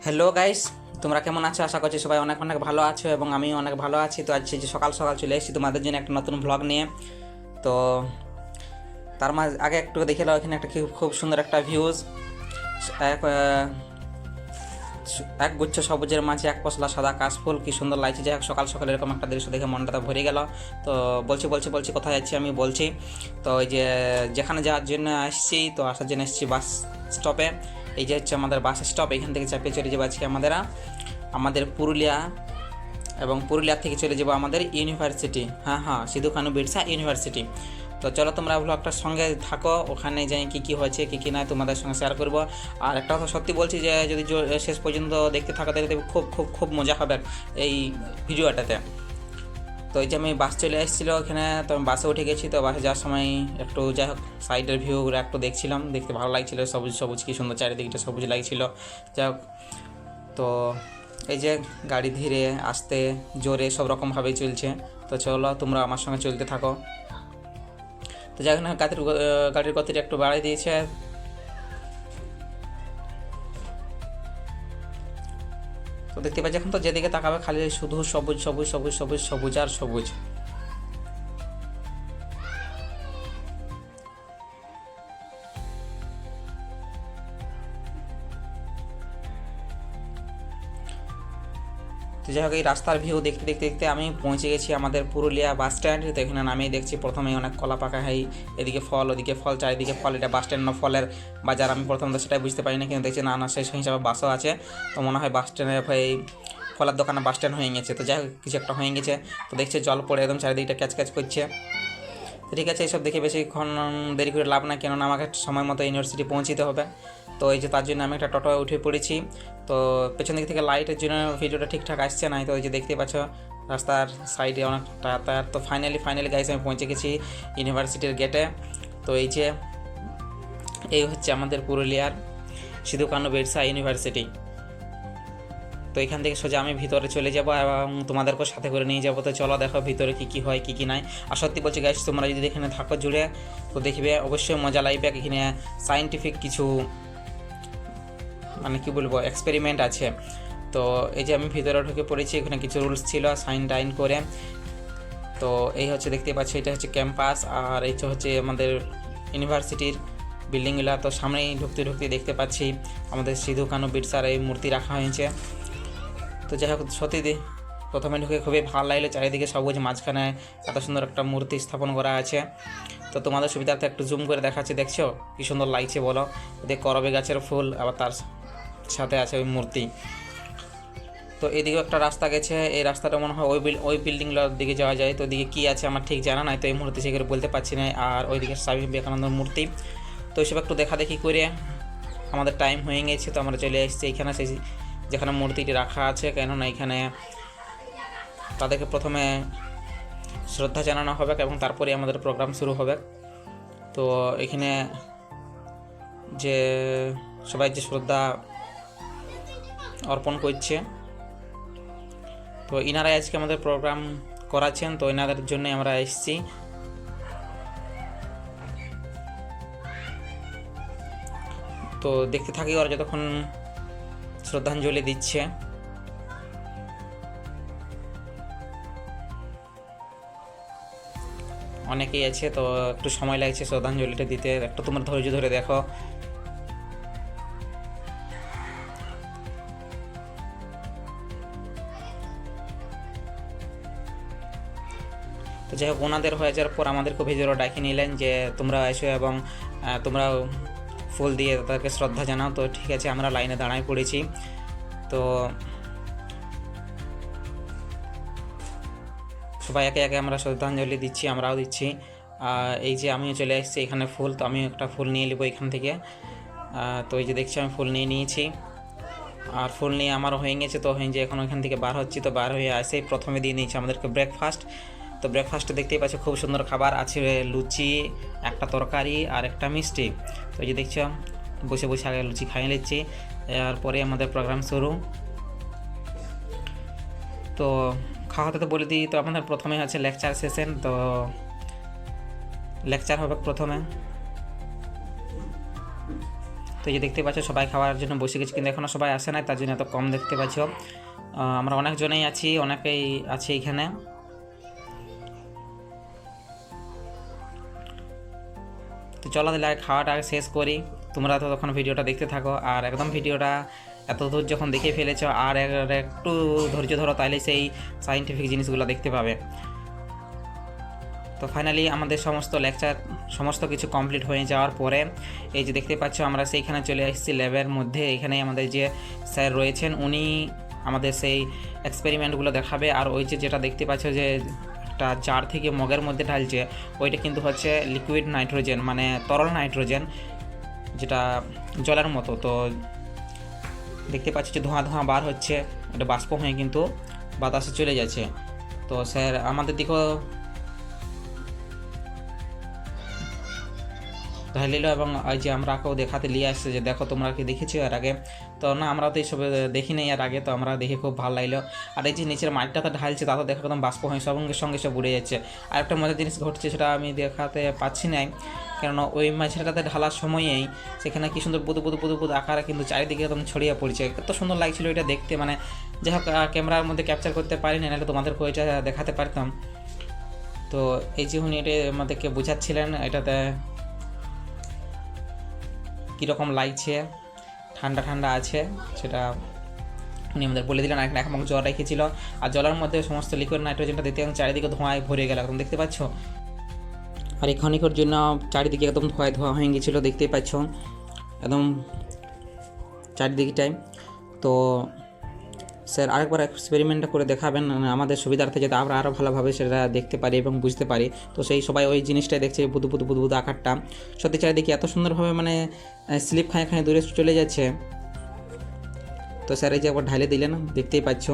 Hello guys, তোমরা কেমন আছো? আশা করছি সবাই অনেক অনেক ভালো আছো এবং আমিও অনেক ভালো আছি। তো আজ সেই যে সকাল সকাল চলে এসেছি তোমাদের জন্য একটা নতুন ভ্লগ নিয়ে। তো তার মাঝে আগে একটু দেখে নাও, এখানে একটা খুব খুব সুন্দর একটা ভিউজ, এক এক গুচ্ছ সবুজের মাঝে এক পশলা সাদা কাশফুল, কি সুন্দর লাগছে। যাই হোক, সকাল সকাল এরকম একটা দৃশ্য দেখে মনটা ভরে গেল। তো বলছি কোথায় যাচ্ছি আমি বলছি। তো এই যে যেখানে যাওয়ার জন্য আসছি, তো আসার জন্য এসেছি বাস স্টপে। এই যে হচ্ছে আমাদের বাস স্টপ, এখান থেকে চাপিয়ে চলে যাবো আজকে আমাদের পুরুলিয়া, এবং পুরুলিয়া থেকে চলে যাবো আমাদের ইউনিভার্সিটি। হ্যাঁ, সিধু কানু বিরসা ইউনিভার্সিটি। তো চলো তোমরা ব্লগটার সঙ্গে থাকো, ওখানে যাই কী হয়েছে কী নয় তোমাদের সঙ্গে শেয়ার করবো। আর একটা কথা সত্যি বলছি যে যদি শেষ পর্যন্ত দেখতে থাকো, দেখতে খুব খুব খুব মজা হবে এই ভিডিওটাতে। তো এই যে আমি বাস চলে এসেছিলো ওখানে, তো আমি বাসে উঠে গেছি। তো বাসে যাওয়ার সময় একটু যাই হোক সাইডের ভিউগুলো একটু দেখছিলাম, দেখতে ভালো লাগছিলো, সবুজ সবুজ কী সুন্দর চারিদিকটা সবুজ লাগছিলো। যাই হোক, তো এই যে গাড়ি ধীরে আস্তে জোরে সব রকমভাবেই চলছে। তো চলো তোমরা আমার সঙ্গে চলতে থাকো। তো যাই হোক, গাড়ির গতিটা একটু বাড়িয়ে দিয়েছে। তো দেখতে পাচ্ছি এখন তো যেদিকে তাকাবে খালি শুধু সবুজ সবুজ সবুজ সবুজ সবুজ আর সবুজ। তো যাই হোক, এই রাস্তার ভিউ দেখতে দেখতে দেখতে আমি পৌঁছে গেছি আমাদের পুরুলিয়া বাস স্ট্যান্ড। তো এখানে নামিয়ে দেখছি প্রথমেই অনেক কলা পাকা, হয় এদিকে ফল ওদিকে ফল, চারিদিকে ফল। এটা বাস স্ট্যান্ড না ফলের বাজার, আমি প্রথমত সেটাই বুঝতে পারি না, কিন্তু দেখছি না সেই হিসাবে বাসও আছে। তো মনে হয় বাস স্ট্যান্ডে এই ফলের দোকানে বাস স্ট্যান্ড হয়ে গেছে। তো যাই হোক, কিছু একটা হয়ে গেছে। তো দেখছি জল পড়ে একদম চারিদিকটা ক্যাচ ক্যাচ করছে। তো ঠিক আছে, এইসব দেখে বেশিক্ষণ দেরি করে লাভ না, কেননা আমাকে সময় মতো ইউনিভার্সিটি পৌঁছতে হবে। তো এই যে তার জন্য আমি একটা টোটোয় উঠে পড়েছি। তো পেছন দিক থেকে লাইটের জন্য ভিডিওটা ঠিকঠাক আসছে না। তো এই যে দেখতে পাচ্ছ রাস্তার সাইডে অনেকটা তার। তো ফাইনালি গাইস আমি পৌঁছে গেছি ইউনিভার্সিটির গেটে। তো এই হচ্ছে আমাদের পুরুলিয়ার সিধু কানু বিরসা ইউনিভার্সিটি। তো এখান থেকে সোজা আমি ভিতরে চলে যাব এবং তোমাদেরকেও সাথে করে নিয়ে যাবো। তো চলো দেখো ভিতরে কী হয় কী নাই। আর সত্যি বলছি গাইস, তোমরা যদি এখানে থাকো জুড়ে, তো দেখবে অবশ্যই মজা লাগবে। এখানে সায়েন্টিফিক কিছু মানে কি বলবো এক্সপেরিমেন্ট আছে। তো এই যে আমি ভিতরে ঢুকে পড়েছি, এখানে কিছু রুলস ছিল সাইন টাইন করে। তো এই হচ্ছে দেখতে পাচ্ছি, এটা হচ্ছে ক্যাম্পাস, আর এই হচ্ছে আমাদের ইউনিভার্সিটির বিল্ডিংগুলো। তো সামনেই ঢুকতে দেখতে পাচ্ছি আমাদের সিধু কানু বিরসার এই মূর্তি রাখা হয়েছে। তো যাই হোক, সত্যি প্রথমে ঢুকে খুবই ভালো লাগলো, চারিদিকে সবুজ, মাঝখানে এত সুন্দর একটা মূর্তি স্থাপন করা আছে। তো তোমাদের সুবিধার্থে একটু জুম করে দেখাচ্ছি, দেখছো কী সুন্দর লাগছে বলো। এতে করবে গাছের ফুল, আবার তার সাথে আছে ওই মূর্তি। তো এদিকেও একটা রাস্তা গেছে, এই রাস্তাটা মনে হয় ওই বিল্ডিংগুলোর দিকে যাওয়া যায়। তো ওইদিকে কী আছে আমার ঠিক জানা নাই, তো এই মুহূর্তে সেগুলো বলতে পারছি না। আর ওইদিকে স্বামী বিবেকানন্দর মূর্তি। তো এইসব একটু দেখাদেখি করে আমাদের টাইম হয়ে গেছে। তো আমরা চলে এসেছি এইখানে, সেই যেখানে মূর্তিটি রাখা আছে, কেননা এখানে তাদেরকে প্রথমে শ্রদ্ধা জানানো হবে এবং তারপরে আমাদের প্রোগ্রাম শুরু হবে। তো এখানে যে সবাই যে শ্রদ্ধা অর্পণ করছে, তো ইনারাই আজকে আমাদের প্রোগ্রাম করাচ্ছেন। তো এনাদের জন্য আমরা এসেছি। তো দেখতে থাকি ওরা যতক্ষণ শ্রদ্ধাঞ্জলি দিচ্ছে। অনেকেই আছে, তো একটু সময় লাগছে শ্রদ্ধাঞ্জলিটা দিতে, একটু তোমরা ধৈর্য ধরে দেখো। তো যাই হোক, ওনাদের হয়ে যাওয়ার পর আমাদেরকে ভিতরে ডাকি নিলেন যে তোমরা এসো এবং তোমরা ফুল দিয়ে তাদেরকে শ্রদ্ধা জানাও। তো ঠিক আছে, আমরা লাইনে দাঁড়ায় পড়েছি। তো সবাই একে একে আমরা শ্রদ্ধাঞ্জলি দিচ্ছি, আমরাও দিচ্ছি। এই যে আমিও চলে এসেছি এখানে ফুল, তো আমিও একটা ফুল নিয়ে নেবো এখান থেকে। তো এই যে দেখছি আমি ফুল নিয়ে নিয়েছি, আর ফুল নিয়ে আমারও হয়ে গেছে। তো হয়ে যে এখন ওইখান থেকে বার হচ্ছি। তো বার হয়ে আসে প্রথমে দিয়ে নিয়েছি আমাদেরকে ব্রেকফাস্ট। তো ব্রেকফাস্টে দেখতেই পাচ্ছি খুব সুন্দর খাবার আছে, লুচি, একটা তরকারি আর একটা মিষ্টি। তো এই যে দেখছো বসে বসে আগে লুচি খাইয়ে নিচ্ছি, এরপরে আমাদের প্রোগ্রাম শুরু। তো খাওয়াতে তো বলে দিই, তো আমাদের প্রথমে আছে লেকচার সেশন। তো লেকচার হবে প্রথমে, তো এই যে দেখতে পাচ্ছ সবাই খাওয়ার জন্য বসে গেছে, কিন্তু এখনও সবাই আসে নাই, তার জন্য এত কম দেখতে পাচ্ছ। আমরা অনেকজনেই আছি, অনেকেই আছে এখানে। তো চলো তাহলে খাওয়াটা শেষ করি, তোমরা তো তখন ভিডিওটা দেখতে থাকো। আর একদম ভিডিওটা এত দূর যখন দেখে ফেলেছো আর একটু ধৈর্য ধরো, তাহলে সেই সায়েন্টিফিক জিনিসগুলো দেখতে পাবে। তো ফাইনালি আমাদের সমস্ত লেকচার সমস্ত কিছু কমপ্লিট হয়ে যাওয়ার পরে এই যে দেখতে পাচ্ছ আমরা সেইখানে চলে এসেছি ল্যাবের মধ্যে। এখানে আমাদের যে স্যার রয়েছেন উনি আমাদের সেই এক্সপেরিমেন্টগুলো দেখাবে। আর ওই যে যেটা দেখতে পাচ্ছ যে একটা জার থেকে মগের মধ্যে ঢালছে, ওইটা কিন্তু হচ্ছে লিকুইড নাইট্রোজেন, মানে তরল নাইট্রোজেন, যেটা জলের মতো। তো দেখতে পাচ্ছি যে ধোঁয়া ধোঁয়া বার হচ্ছে, ওটা বাষ্প হয়ে কিন্তু বাতাসে চলে যাচ্ছে। তো স্যার আমাদের দিকেও ঢালিল এবং ওই যে আমরাকেও দেখাতে নিয়ে আসছে যে দেখো তোমরা কি দেখেছো এর আগে। তো না, আমরা তো এইসব দেখি নাই এর আগে, তো আমরা দেখে খুব ভালো লাগলো। আর এই যে নিচের মাটিটাতে ঢালছে তাতে দেখো একদম বাষ্প হয়ে সঙ্গে সঙ্গে সব উড়ে যাচ্ছে। আর একটা মজার জিনিস ঘটছে, সেটা আমি দেখাতে পাচ্ছি না, কেননা ওই মাছটাতে ঢালার সময়েই সেখানে কি সুন্দর বুদু বুদু বুদু বুদু আকারে কিন্তু চারিদিকে একদম ছড়িয়ে পড়ছে। এত সুন্দর লাগছিল এটা দেখতে, মানে যাই হোক ক্যামেরার মধ্যে ক্যাপচার করতে পারিনি, নাহলে তোমাদেরকে ওইটা দেখাতে পারতাম। তো এই যে উনি এটা আমাদেরকে বোঝাচ্ছিলেন এটাতে কীরকম লাগছে, ঠান্ডা ঠান্ডা আছে সেটা উনি আমাদের বলে দিলেন। এখন জল রেখেছিল, আর জলের মধ্যে সমস্ত লিকুইড নাইট্রোজেনটা দেখতে চারিদিকে ধোঁয়ায় ভরে গেল, একদম দেখতে পাচ্ছ। আর এই ক্ষণিকের জন্য চারিদিকে একদম ধোঁয়া হয়ে গেছিলো, দেখতেই পাচ্ছ একদম চারিদিকটাই। তো স্যার আরেকবার এক্সপেরিমেন্টটা করে দেখাবেন আমাদের সুবিধার্থে, যাতে আমরা আরও ভালোভাবে সেটা দেখতে পারি এবং বুঝতে পারি। তো সেই সবাই ওই জিনিসটাই দেখছে, বুদু বুদু বুদু বুদু আকারটা সত্যি চারিদিকে এত সুন্দরভাবে মানে স্লিপ খায় খায় দূরে চলে যাচ্ছে। তো স্যার এই যে একবার ঢালে দিলেন, দেখতেই পাচ্ছ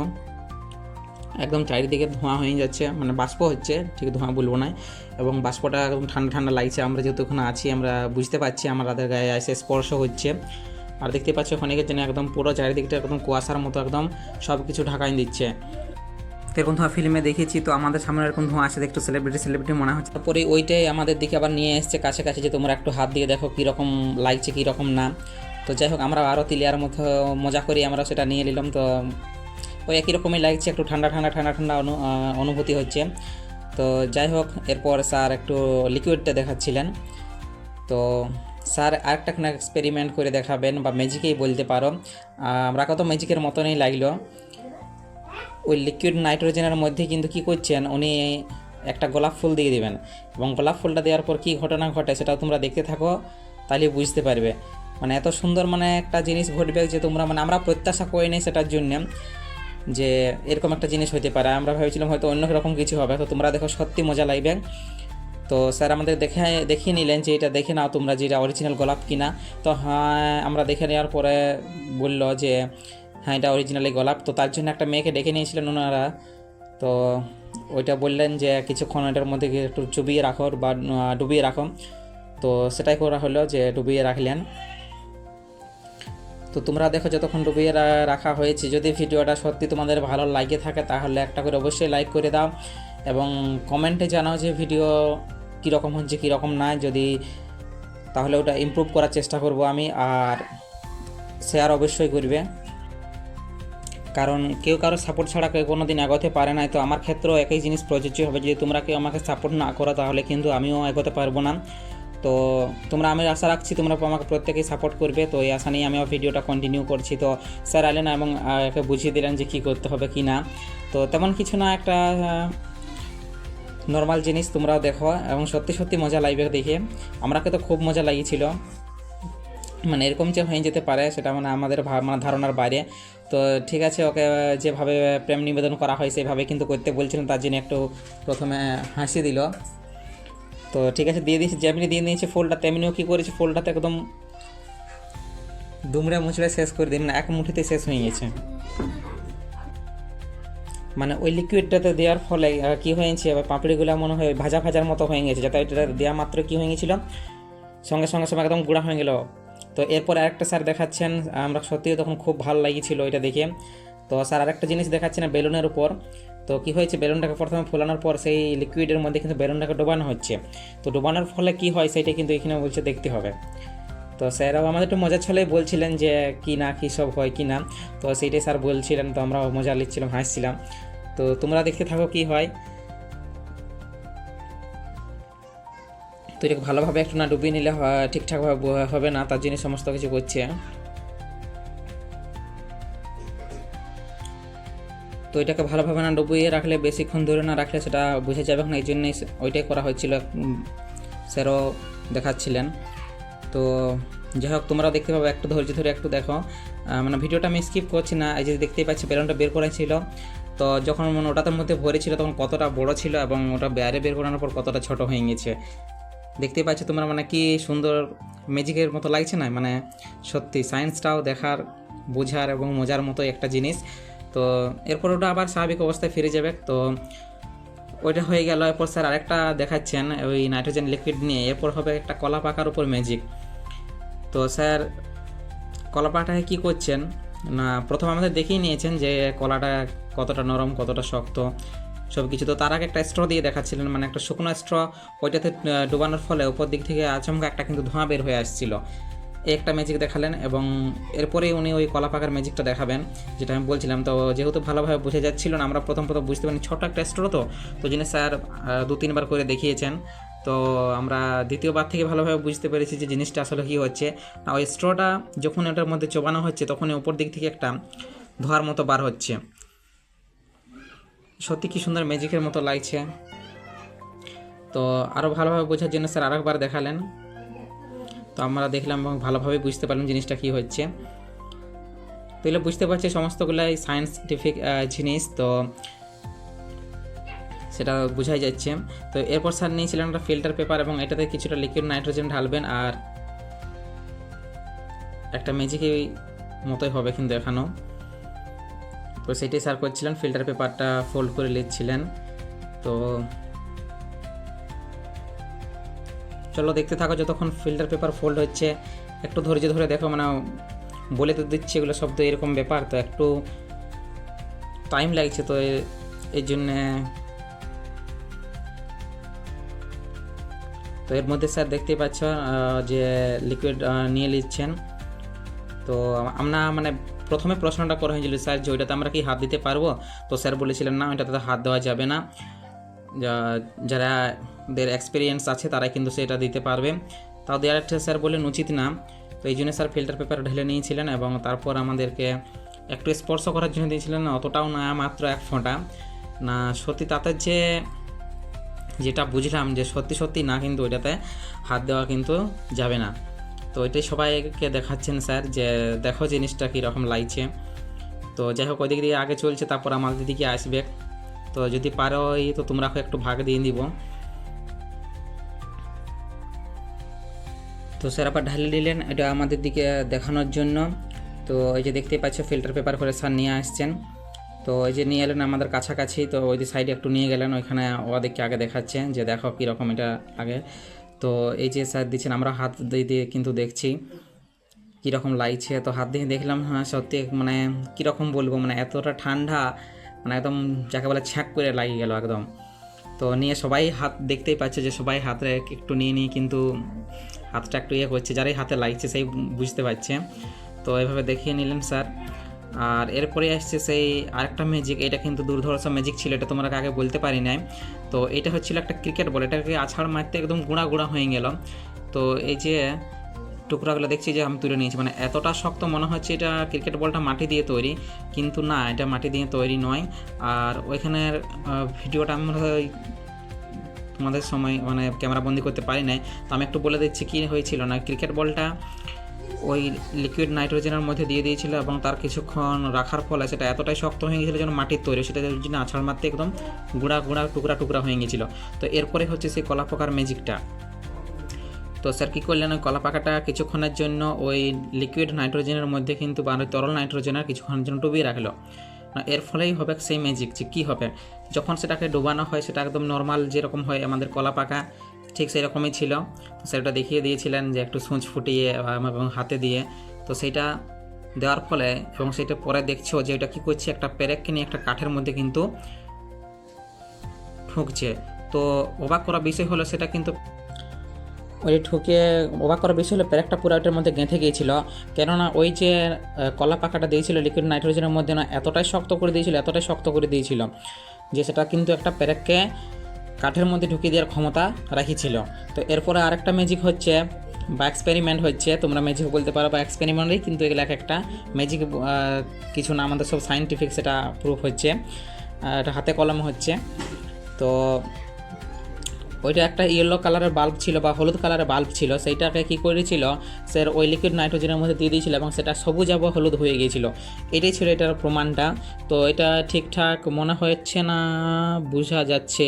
একদম চারিদিকে ধোঁয়া হয়ে যাচ্ছে, মানে বাষ্প হচ্ছে, ঠিক ধোঁয়া বলবো না, এবং বাষ্পটা একদম ঠান্ডা ঠান্ডা লাগছে। আমরা যেহেতু ওখানে আছি আমরা বুঝতে পারছি, আমাদের গায়ে এসে স্পর্শ হচ্ছে। আর দেখতে পাচ্ছ ক্ষণিকের জন্য একদম পুরো চারিদিকটা একদম কুয়াশার মতো একদম সব কিছু ঢাকাই দিচ্ছে। এরকম ধোঁয়া ফিল্মে দেখেছি, তো আমাদের সামনে এরকম ধোঁয়া আসে, একটু সেলিব্রিটি মনে হচ্ছে। তারপরে ওইটাই আমাদের দিকে আবার নিয়ে এসছে কাছে কাছে, যে তোমরা একটু হাত দিয়ে দেখো কীরকম লাগছে কীরকম না। তো যাই হোক আমরা আরও তিলিয়ার মতো মজা করি, আমরা সেটা নিয়ে নিলাম। তো ওই একই রকমই লাগছে, একটু ঠান্ডা ঠান্ডা ঠান্ডা ঠান্ডা অনুভূতি হচ্ছে। তো যাই হোক এরপর স্যার একটু লিকুইডটা দেখাচ্ছিলেন। তো স্যার আরেকটা এক্সপেরিমেন্ট করে দেখাবেন, বা ম্যাজিকেই বলতে পারো, আমরা কত ম্যাজিকের মতনই লাগলো। ওই লিকুইড নাইট্রোজেনের মধ্যে কিন্তু কী করছেন উনি, একটা গোলাপ ফুল দিয়ে দেবেন, এবং গোলাপ ফুলটা দেওয়ার পর কী ঘটনা ঘটে সেটাও তোমরা দেখতে থাকো, তাহলে বুঝতে পারবে। মানে এত সুন্দর মানে একটা জিনিস ঘটবে যে তোমরা, মানে আমরা প্রত্যাশা করি নাই সেটার জন্য যে এরকম একটা জিনিস হতে পারে। আমরা ভেবেছিলাম হয়তো অন্য রকম কিছু হবে, তো তোমরা দেখো সত্যি মজা লাগবে। তো স্যার আমাদের দেখিয়ে নিলেন যে এটা দেখে নাও তোমরা যে এটা অরিজিনাল গোলাপ কিনা। তো হ্যাঁ, আমরা দেখে নেওয়ার পরে বললো যে হ্যাঁ এটা অরিজিনালি গোলাপ। তো তার জন্য একটা মেয়েকে ডেকে নিয়েছিলেন ওনারা। তো ওইটা বললেন যে কিছুক্ষণ এটার মধ্যে একটু চুবিয়ে রাখো বা ডুবিয়ে রাখো। তো সেটাই করা হলো, যে ডুবিয়ে রাখলেন। তো তোমরা দেখো যতক্ষণ ডুবিয়ে রাখা হয়েছে, যদি ভিডিওটা সত্যি তোমাদের ভালো লাগে থাকে তাহলে একটা করে অবশ্যই লাইক করে দাও, এবং কমেন্টে জানাও যে ভিডিও কীরকম হচ্ছে কীরকম না, যদি তাহলে ওটা ইমপ্রুভ করার চেষ্টা করব আমি। আর শেয়ার অবশ্যই করবে, কারণ কেউ কারো সাপোর্ট ছাড়া কেউ কোনো দিন এগোতে পারে না। তো আমার ক্ষেত্রেও একই জিনিস প্রযোজ্য হবে, যদি তোমরা কেউ আমাকে সাপোর্ট না করো তাহলে কিন্তু আমিও এগোতে পারবো না। তো আমি আশা রাখছি তোমরা আমাকে প্রত্যেকেই সাপোর্ট করবে। তো এই আশা নিয়ে আমিও ভিডিওটা কন্টিনিউ করছি। তো স্যার এলেন এবং একে বুঝিয়ে দিলেন যে কী করতে হবে কি না। তো তেমন কিছু না, একটা নর্মাল জিনিস, তোমরাও দেখো এবং সত্যি সত্যি মজা লাগবে দেখে। আমাকে তো খুব মজা লাগিয়েছিল, মানে এরকম যে হয়ে যেতে পারে সেটা মানে আমাদের মানে ধারণার বাইরে। তো ঠিক আছে, ওকে যেভাবে প্রেম নিবেদন করা হয় সেভাবে কিন্তু করতে বলছিলেন, তার জন্য একটু প্রথমে হাসি দিল। তো ঠিক আছে দিয়ে দিয়েছি, যেমনি দিয়ে নিয়েছে ফুলটা তেমনিও কী করেছে, ফুলটাতে একদম দুমড়ে মুচড়ে শেষ করে দিই, মানে এক মুঠিতে শেষ হয়ে গেছে। মানে ওই লিকুইডটাতে দেওয়ার ফলে কী হয়েছে, পাপড়িগুলো মনে হয় ভাজার মতো হয়ে গেছে, যাতে ওইটা দেওয়া মাত্র কী হয়ে গেছিলো সঙ্গে একদম গুঁড়া হয়ে গেল। তো এরপর আরেকটা স্যার দেখাচ্ছেন, আমরা সত্যিই তখন খুব ভালো লাগিয়েছিল এটা দেখে। তো স্যার আরেকটা জিনিস দেখাচ্ছেন বেলুনের উপর। তো কী হয়েছে, বেলুনটাকে প্রথমে ফোলানোর পর সেই লিকুইডের মধ্যে কিন্তু বেলুনটাকে ডোবানো হচ্ছে। তো ডোবানোর ফলে কী হয় সেটা কিন্তু এখানে বলছে দেখতে হবে। তো স্যারও আমাদের একটু মজার ছলেই বলছিলেন যে কী না কী সব হয় কি না, তো সেইটাই স্যার বলছিলেন, তো আমরাও মজা নিচ্ছিলাম, হাসছিলাম। তো তোমরা দেখতে থাকো কি হয়। তো এটাকে ভালোভাবে একটু না ডুবিয়ে নিলে ঠিকঠাকভাবে হবে না, তার জন্য সমস্ত কিছু করছে। তো এটাকে ভালোভাবে না ডুবিয়ে রাখলে, বেশিক্ষণ ধরে না রাখলে সেটা বোঝা যাবে না, এই জন্যই ওইটাই করা হয়েছিল, স্যারও দেখাচ্ছিলেন। তো যাই হোক, তোমরা দেখতে পাবে, একটু ধৈর্য ধরে একটু দেখো, মানে ভিডিওটা আমি স্কিপ করছি না। এই যে দেখতেই পাচ্ছি বেলুনটা বের করা ছিল, তো যখন ওটার মধ্যে ভরেছিল তখন কতটা বড় ছিল এবং ওটা বাইরে বের করানোর পর কতটা ছোট হয়ে গেছে। দেখতেই পাচ্ছ তোমরা, মানে কি সুন্দর ম্যাজিকের মতো লাগছে না? মানে সত্যি সায়েন্সটাও দেখার, বোঝার এবং মজার মতো একটা জিনিস। তো এরপর ওটা আবার স্বাভাবিক অবস্থায় ফিরে যাবে। তো ওইটা হয়ে গেল। এরপর স্যার আরেকটা দেখাচ্ছেন ওই নাইট্রোজেন লিকুইড নিয়ে, এরপর হবে একটা কলা পাকার উপর ম্যাজিক। তো স্যার কলা পাকাটাকে কী করছেন না, প্রথম আমাদের দেখিয়ে নিয়েছেন যে কলাটা কতটা নরম কতটা শক্ত সব কিছু। তো তার আগে একটা স্ট্র দিয়ে দেখাচ্ছিলেন, মানে একটা শুকনো স্ট্র, ওইটাতে ডোবানোর ফলে উপর দিক থেকে আচমকা একটা কিন্তু ধোঁয়া বের হয়ে আসছিল। এই একটা ম্যাজিক দেখালেন এবং এরপরেই উনি ওই কলা পাকার ম্যাজিকটা দেখাবেন, যেটা আমি বলছিলাম। তো যেহেতু ভালোভাবে বোঝা যাচ্ছিল না, আমরা প্রথম বুঝতে পারিনি, ছোটো একটা স্ট্র তো যিনি স্যার 2-3 বার করে দেখিয়েছেন। তো আমরা দ্বিতীয়বার থেকে ভালোভাবে বুঝতে পেরেছি যে জিনিসটা আসলে কী হচ্ছে না, ওই স্ট্রটা যখন ওটার মধ্যে চোবানো হচ্ছে তখনই ওপর দিক থেকে একটা ধোঁয়ার মতো বার হচ্ছে। সত্যি কি সুন্দর ম্যাজিকের মতো লাগছে। তো আরও ভালোভাবে বোঝার জন্য স্যার আরেকবার দেখালেন, তো আমরা দেখলাম এবং ভালোভাবে বুঝতে পারলাম জিনিসটা কী হচ্ছে। তো এগুলো বুঝতে পারছি সমস্তগুলাই সায়েন্টিফিক জিনিস, তো সেটা বোঝাই যাচ্ছে। তো এরপর স্যার নিয়েছিলেন একটা ফিল্টার পেপার এবং এটাতে কিছুটা লিকুইড নাইট্রোজেন ঢালবেন, আর একটা ম্যাজিকের মতোই হবে কিন্তু দেখানো। তো সেটাই স্যার করছিলেন, ফিল্টার পেপারটা ফোল্ড করে নিচ্ছিলেন। তো চলো দেখতে থাকো যতক্ষণ ফিল্টার পেপার ফোল্ড হচ্ছে, একটু ধৈর্য ধরে দেখো, মানে বলে তো দিচ্ছি এগুলো শব্দ এরকম ব্যাপার, তো একটু টাইম লাগছে। তো এই জন্যে তো এর মধ্যে স্যার দেখতেই পাচ্ছ যে লিকুইড নিয়ে নিচ্ছেন। তো আমরা মানে প্রথমে প্রশ্নটা করা হয়েছিল স্যার যে ওইটাতে আমরা কি হাত দিতে পারবো, তো স্যার বলেছিলেন না, ওইটাতে হাত দেওয়া যাবে না, যারা এক্সপিরিয়েন্স আছে তারাই কিন্তু সেটা দিতে পারবে, তাও দেওয়ার স্যার বললেন উচিত না। তো এই জন্য স্যার ফিল্টার পেপার ঢেলে নিয়েছিলেন এবং তারপর আমাদেরকে একটু স্পর্শ করার জন্য দিয়েছিলেন, অতটাও না, মাত্র 1 ফোঁটা না। সত্যি তাতে যেটা বুঝলাম যে সত্যি না, কিন্তু ওইটাতে হাত দেওয়া কিন্তু যাবে না। তো এটাই সবাইকে দেখাচ্ছেন স্যার যে দেখো জিনিসটা কীরকম লাগছে। তো যাই হোক, ওই দিক দিয়ে আগে চলছে, তারপর আমাদের দিকে আসবে। তো যদি পারো তো তোমরা একটু ভাগ দিয়ে দিব। তো স্যার আবার ঢালে দিলেন এটা আমাদের দিকে দেখানোর জন্য। তো এই যে দেখতে পাচ্ছ ফিল্টার পেপার করে স্যার নিয়ে আসছেন। তো এই যে নিয়ে এলেন আমাদের কাছাকাছি, তো ওই সাইডে একটু নিয়ে গেলেন, ওইখানে ওদেরকে আগে দেখাচ্ছেন যে দেখো কীরকম এটা আগে। তো এই যে স্যার দিচ্ছেন, আমরা হাত দিয়ে কিন্তু দেখছি কীরকম লাগছে। তো হাত দিয়ে দেখলাম, হ্যাঁ সত্যি মানে কীরকম বলবো, মানে এতটা ঠান্ডা, মানে একদম যাকে বলে ছ্যাঁক করে লাগিয়ে গেল একদম। তো নিয়ে সবাই হাত দেখতেই পাচ্ছে যে সবাই হাতে একটু নিয়ে কিন্তু হাতটা একটু করছে, যারাই হাতে লাগছে সেই বুঝতে পারছে। তো এভাবে দেখিয়ে নিলেন স্যার। আর এরপরে আসছে সেই আরেকটা ম্যাজিক, এটা কিন্তু দুর্ধর্ষ ম্যাজিক ছিল, এটা তোমরা আগে বলতে পারি নাই। তো এটা হচ্ছিল একটা ক্রিকেট বল, এটাকে আছাড় মারতে একদম গুঁড়া হয়ে গেল। তো এই যে টুকরাগুলো দেখছি যে আমি তুলে নিয়েছি, মানে এতটা শক্ত মনে হচ্ছে এটা ক্রিকেট বলটা মাটি দিয়ে তৈরি, কিন্তু না, এটা মাটি দিয়ে তৈরি নয়। আর ওইখানের ভিডিওটা আমরা তোমাদের সময় মানে ক্যামেরা বন্দি করতে পারি নাই, তো আমি একটু বলে দিচ্ছি কী হয়েছিল না, ক্রিকেট বলটা ওই লিকুইড নাইট্রোজেনের মধ্যে দিয়ে দিয়েছিল এবং তার কিছুক্ষণ রাখার ফলে সেটা এতটাই শক্ত হয়ে গেছিলো যেন মাটির তৈরি, সেটা জন্য আছাড় মারতে একদম গুঁড়া টুকরা হয়ে গেছিলো। তো এরপরে হচ্ছে সেই কলা পাকার ম্যাজিকটা। তো স্যার কী করলেন, ওই কলা পাকাটা কিছুক্ষণের জন্য ওই লিকুইড নাইট্রোজেনের মধ্যে কিন্তু বা তরল নাইট্রোজেনের কিছুক্ষণের জন্য ডুবিয়ে রাখলো। এর ফলেই হবে সেই ম্যাজিক, যে কী হবে যখন সেটাকে ডুবানো হয় সেটা একদম নর্মাল যেরকম হয় আমাদের কলা পাকা, ঠিক সেই রকমই ছিল। তো সেটা দেখিয়ে দিয়েছিলেন যে একটু সূঁচ ফুটিয়ে এবং হাতে দিয়ে, তো সেইটা দেওয়ার ফলে এবং সেটা পরে দেখছো যে এটা কী করছে, একটা পেরেককে নিয়ে একটা কাঠের মধ্যে কিন্তু ঠুকছে। তো অবাক করা বিষয় হলো সেটা কিন্তু ওই ঠুকে অবাক করার বিষয় হলো প্যারেকটা পুরো ওটার মধ্যে গেঁথে গিয়েছিল, কেননা ওই যে কলা পাকাটা দিয়েছিল লিকুইড নাইট্রোজেনের মধ্যে না এতটাই শক্ত করে দিয়েছিল যে সেটা কিন্তু একটা প্যারেককে কাঠের মধ্যে ঢুকিয়ে দেওয়ার ক্ষমতা রাখিছিল। তো এরপরে আরেকটা ম্যাজিক হচ্ছে বা এক্সপেরিমেন্ট হচ্ছে, তোমরা ম্যাজিক বলতে পারো বা এক্সপেরিমেন্টই, কিন্তু এগুলো একটা ম্যাজিক কিছু না, আমাদের সব সায়েন্টিফিক সেটা প্রুফ হচ্ছে, এটা হাতে কলমে হচ্ছে। তো ওইটা একটা ইয়েলো কালারের বাল্ব ছিল বা হলুদ কালারের বাল্ব ছিল, সেইটাকে কী করেছিল স্যার ওই লিকুইড নাইট্রোজেনের মধ্যে দিয়ে দিয়েছিল এবং সেটা সবুজ এবং হলুদ হয়ে গিয়েছিল। এটাই ছিল এটার প্রমাণটা। তো এটা ঠিকঠাক মনে হচ্ছে না, বোঝা যাচ্ছে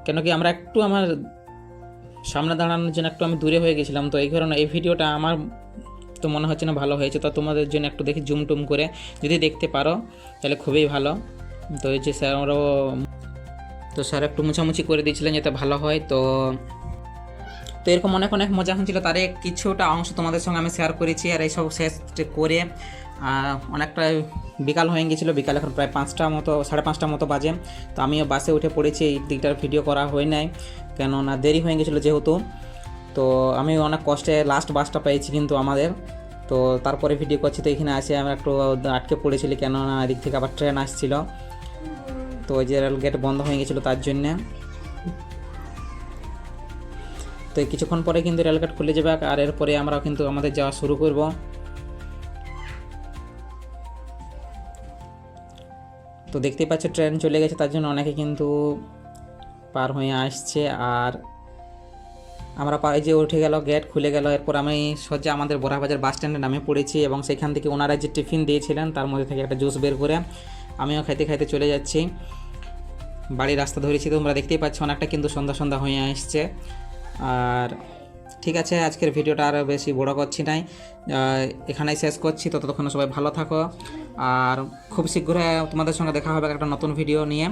কেন কি আমরা একটু আমার সামনে দাঁড়ানোর জন্য একটু আমি দূরে হয়ে গেছিলাম, তো এই কারণে এই ভিডিওটা আমার তো মনে হচ্ছে না ভালো হয়েছে। তো তোমাদের জন্য একটু দেখি জুম টুম করে, যদি দেখতে পারো তাহলে খুবই ভালো। তো এই যে স্যার একটু মুছামুছি করে দিয়েছিলেন যাতে ভালো হয়। তো এরকম অনেক মজা হচ্ছিলো, তার কিছুটা অংশ তোমাদের সঙ্গে আমি শেয়ার করেছি। আর এইসব শেষ করে অনেকটা বিকাল হয়ে গিয়েছিলো, বিকাল এখন প্রায় 5টা মতো 5:30 মতো বাজে। তো আমিও বাসে উঠে পড়েছি, এই দিকটার ভিডিও করা হয় নাই কেননা দেরি হয়ে গেছিলো যেহেতু। তো আমি অনেক কষ্টে লাস্ট বাসটা পেয়েছি কিন্তু আমাদের, তো তারপরে ভিডিও করছি। তো এখানে আসে আমি একটু আটকে পড়েছিলি কেননা এদিক থেকে আবার ট্রেন আসছিলো, তো ওই যে রেল গেট বন্ধ হয়ে গেছিলো তার জন্যে। তো কিছুক্ষণ পরে কিন্তু রেলগেট খুলে যাবে আর এরপরে আমরা কিন্তু আমাদের যাওয়া শুরু করব। তো দেখতেই পাচ্ছ ট্রেন চলে গেছে, তার জন্য অনেকে কিন্তু পার হয়ে আসছে। আর আমরা যে উঠে গেল, গেট খুলে গেল, এরপর আমি সোজা আমাদের বোরাবাজার বাস স্ট্যান্ডে নামে পড়েছি এবং সেখান থেকে ওনারা যে টিফিন দিয়েছিলেন তার মধ্যে থেকে একটা জুস বের করে আমিও খাইতে চলে যাচ্ছি। বাড়ির রাস্তা ধরেছি, তোমরা দেখতেই পাচ্ছ অনেকটা কিন্তু সন্ধ্যা হয়ে আসছে। আর ঠিক আছে, আজকের ভিডিওটা আর বেশি বড় করছি নাই, এখানেই শেষ করছি। ততক্ষণ সবাই ভালো থাকো, আর খুব শীঘ্রই তোমাদের সঙ্গে দেখা হবে একটা নতুন ভিডিও নিয়ে।